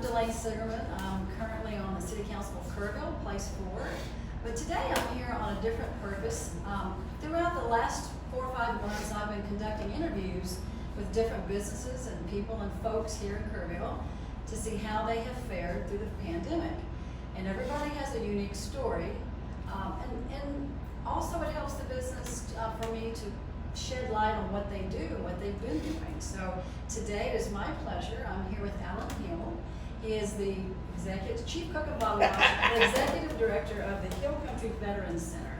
Delayne Sigerman. I'm currently on the City Council of Kerrville, Place 4. But today I'm here on a different purpose. Throughout the last 4 or 5 months, I've been conducting interviews with different businesses and people and folks here in Kerrville to see how they have fared through the pandemic. And everybody has a unique story. And also it helps the business for me to shed light on what they do and what they've been doing. So today it is my pleasure. I'm here with Alan Hill. He is the Chief Cook and Bottle Washer, the Executive Director of the Hill Country Veterans Center,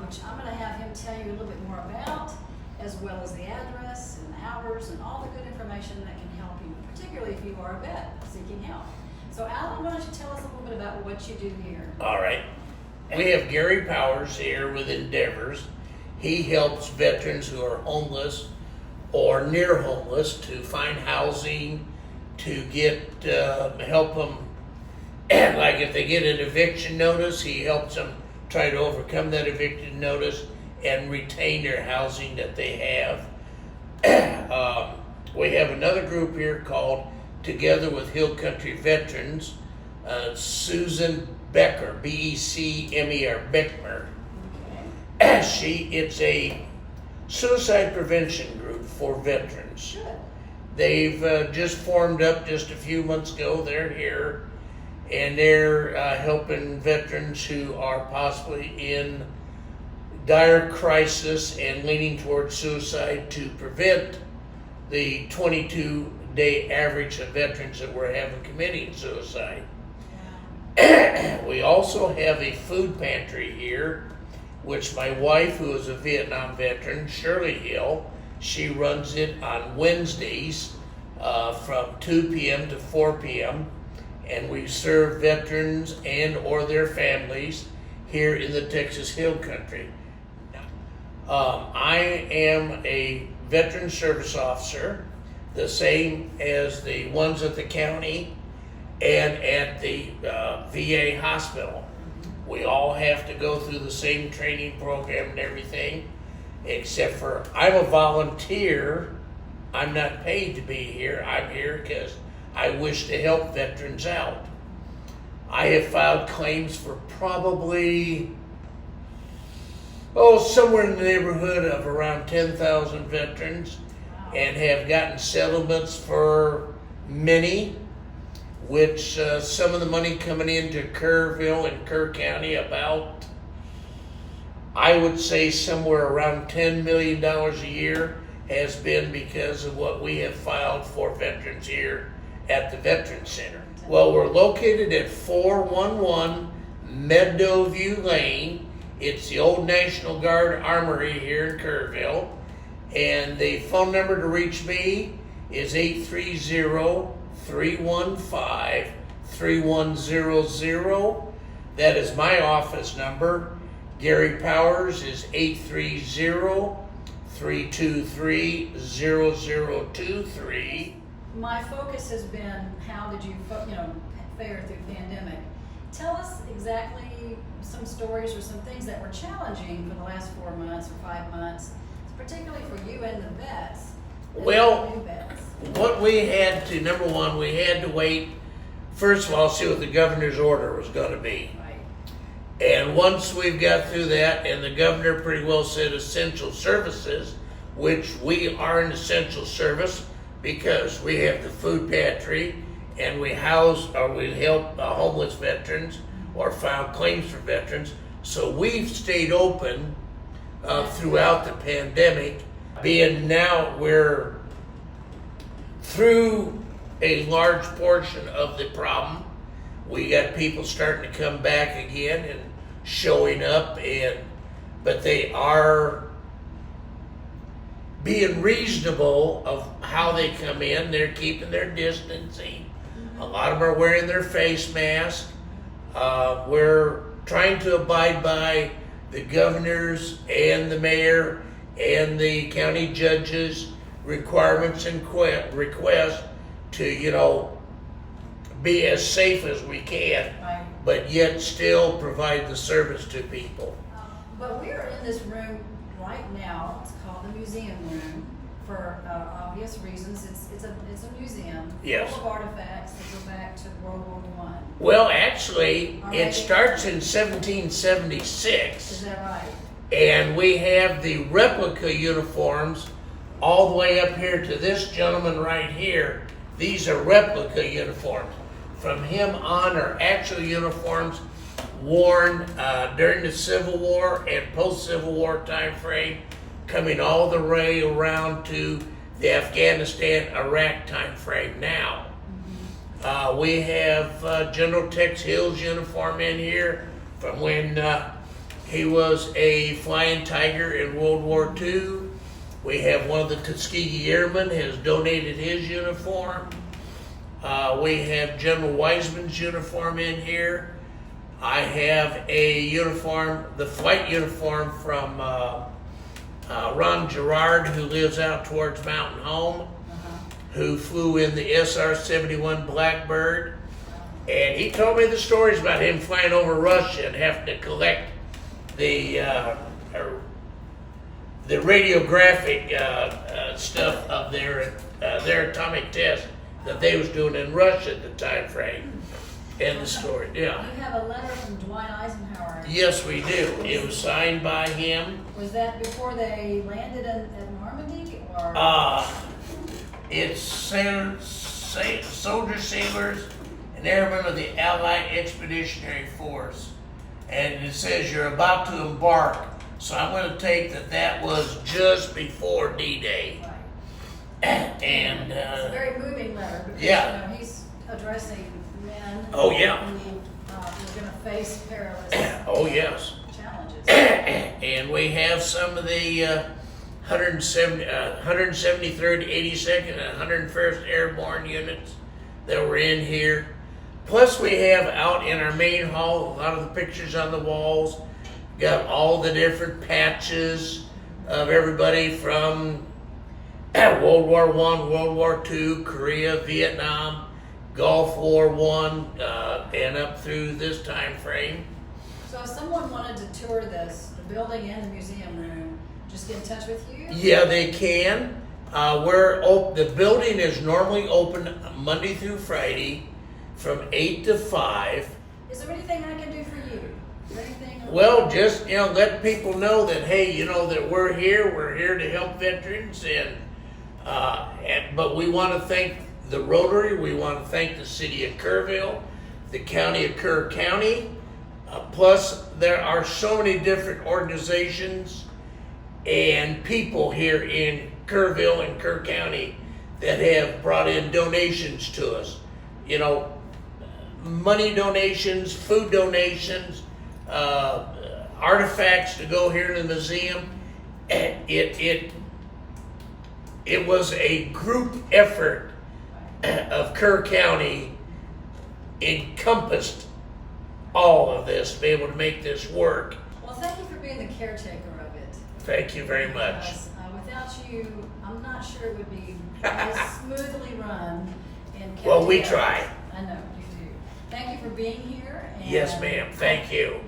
which I'm going to have him tell you a little bit more about, as well as the address and the hours and all the good information that can help you, particularly if you are a vet seeking help. So Alan, why don't you tell us a little bit about what you do here? All right. We have Gary Powers here with Endeavors. He helps veterans who are homeless or near homeless to find housing, to get help them. And like if they get an eviction notice, he helps them try to overcome that eviction notice and retain their housing that they have. We have another group here called Together with Hill Country Veterans. Susan Becker, B-E-C-M-E-R, Beckmer. It's a suicide prevention group for veterans. Good. They've just formed up just a few months ago. They're here, and they're helping veterans who are possibly in dire crisis and leaning towards suicide to prevent the 22-day average of veterans that we're having committing suicide. We also have a food pantry here, which my wife, who is a Vietnam veteran, Shirley Hill, she runs it on Wednesdays from 2 p.m. to 4 p.m. And we serve veterans and or their families here in the Texas Hill Country. I am a veteran service officer, the same as the ones at the county and at the VA hospital. We all have to go through the same training program and everything, except for I'm a volunteer. I'm not paid to be here. I'm here because I wish to help veterans out. I have filed claims for probably, somewhere in the neighborhood of around 10,000 veterans, and have gotten settlements for many, which some of the money coming into Kerrville and Kerr County, about, I would say somewhere around $10 million a year, has been because of what we have filed for veterans here at the Veterans Center. Well, we're located at 411 Meadowview Lane. It's the old National Guard Armory here in Kerrville. And the phone number to reach me is 830-315-3100. That is my office number. Gary Powers is 830-323-0023. My focus has been how did you fare through the pandemic. Tell us exactly some stories or some things that were challenging for the last 4 months or 5 months, particularly for you and the vets. Well, new vets. what we had to, number one, we had to wait, first of all, see what the governor's order was going to be. Right. And once we've got through that, and the governor pretty well said essential services, which we are an essential service because we have the food pantry and we house or we help homeless veterans or file claims for veterans. So we've stayed open throughout the pandemic, being now we're through a large portion of the problem. We got people starting to come back again and showing up, but they are being reasonable of how they come in. They're keeping their distancing. A lot of them are wearing their face mask. We're trying to abide by the governors and the mayor and the county judges' requirements and requests to, be as safe as we can, Right. but yet still provide the service to people. But we're in this room right now. It's called the museum room. for obvious reasons. It's a museum Yes. full of artifacts that go back to World War I. Well, actually, All it right. starts in 1776. Is that right? And we have the replica uniforms all the way up here to this gentleman right here. These are replica uniforms. From him on are actual uniforms worn during the Civil War and post-Civil War time frame, coming all the way around to the Afghanistan-Iraq time frame now. We have General Tex Hill's uniform in here from when he was a flying tiger in World War II. We have one of the Tuskegee Airmen has donated his uniform. We have General Wiseman's uniform in here. I have a uniform, the flight uniform from Ron Gerard, who lives out towards Mountain Home, who flew in the SR-71 Blackbird. And he told me the stories about him flying over Russia and having to collect the radiographic stuff of their atomic test that they was doing in Russia at the time frame. End the story. Yeah. You have a letter from Dwight Eisenhower. Yes, we do. It was signed by him. Was that before they landed at Normandy, or? It's soldiers, sailors, and airmen of the Allied Expeditionary Force. And it says you're about to embark. So I'm going to take that was just before D-Day. Right. And It's a very moving letter because yeah. you know, he's addressing men Oh, yeah. who are going to face perilous Oh, yes. challenges. And we have some of the 173rd, 82nd, and 101st Airborne units that were in here. Plus we have out in our main hall, a lot of the pictures on the walls, got all the different patches of everybody from World War I, World War II, Korea, Vietnam, Gulf War I, and up through this time frame. So if someone wanted to tour this, the building and the museum room, just get in touch with you? Yeah, they can. The building is normally open Monday through Friday from 8 to 5. Is there anything I can do for you? Is there anything? Well, just, let people know that, hey, that we're here to help veterans, but we want to thank the Rotary, we want to thank the city of Kerrville, the county of Kerr County, plus there are so many different organizations and people here in Kerrville and Kerr County that have brought in donations to us. Money donations, food donations, artifacts to go here to the museum. It was a group effort of Kerr County encompassed all of this, to be able to make this work. Well, thank you for being the caretaker of it. Thank you very much. Because, without you, I'm not sure it would be as smoothly run and kept Well, we together. try. I know, you do. Thank you for being here. And Yes, ma'am. Thank you.